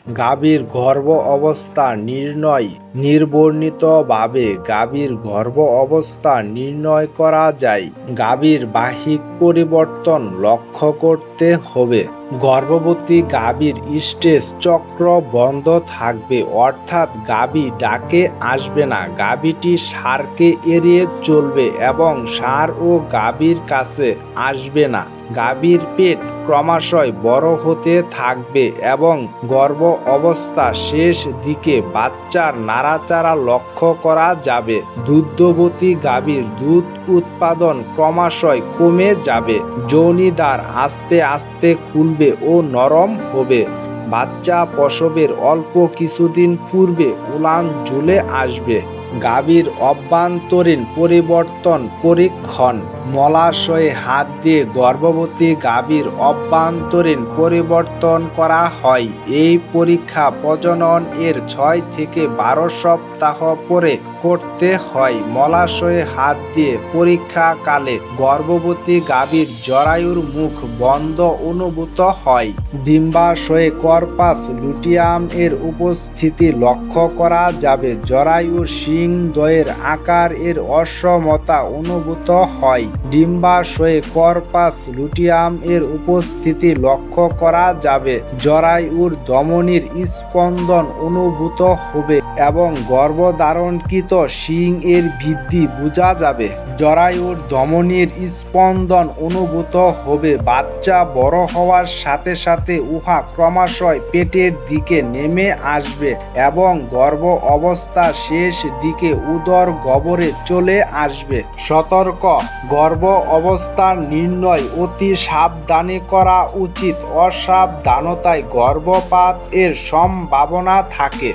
গাভীর গর্ভ অবস্থা নির্ণয় নির্বর্ণিতভাবে গাভীর গর্ভ অবস্থা নির্ণয় করা যায়। গাভীর বাহ্যিক পরিবর্তন লক্ষ্য করতে হবে। গর্ভবতী গাভীর স্টেজ চক্র বন্ধ থাকবে, অর্থাৎ গাভী ডাকে আসবে না। গাভীটি ষাঁড়কে এড়িয়ে চলবে এবং ষাঁড় ও গাভীর কাছে আসবে না। গাভীর পেট ক্রমশই বড় হতে থাকবে এবং গর্ভ অবস্থা শেষ দিকে বাচ্চার নাড়াচাড়া লক্ষ্য করা যাবে। দুগ্ধবতী গাভীর দুধ উৎপাদন ক্রমশই কমে যাবে। যোনিদ্বার আস্তে আস্তে খুলবে ও নরম হবে। বাচ্চা প্রসবের অল্প কিছুদিন পূর্বে উলান ঝুলে আসবে। গাভীর অভ্যন্তরীণ পরিবর্তন পরীক্ষণ। মলাশয়ে হাত দিয়ে গর্ভবতী গাভীর অভ্যন্তরীণ পরিবর্তন করা হয়। এই পরীক্ষা প্রজনন এর 6 থেকে 12 সপ্তাহ পরে করতে হয়। মলাশয়ে হাত দিয়ে পরীক্ষাকালে গর্ভবতী গাভীর জরায়ুর মুখ বন্ধ অনুভূত হয়। ডিম্বাশয়ে কর্পাস লুটিয়াম এর উপস্থিতি লক্ষ্য করা যাবে। জরায়ুর শিং-দ্বয়ের আকার এর অসমতা অনুভূত হয়। ডিম্বাশয়ে কর্পাস লুটিয়াম এর উপস্থিতি লক্ষ্য করা যাবে। জরায়ুর ধমনীর স্পন্দন অনুভূত হবে এবং গর্ভধারণকৃত শিং এর বৃদ্ধি বোঝা যাবে। জরায়ুর ধমনীর স্পন্দন অনুভূত হবে। বাচ্চা বড় হওয়ার সাথে সাথে উহা ক্রমশই পেটের দিকে নেমে আসবে এবং গর্ভ অবস্থা শেষ দিকে উদর গহ্বরে চলে আসবে। সতর্ক: গর্ভ অবস্থার নির্ণয় অতি সাবধানে করা উচিত। অসাবধানতায় গর্ভপাত এর সম্ভাবনা থাকে।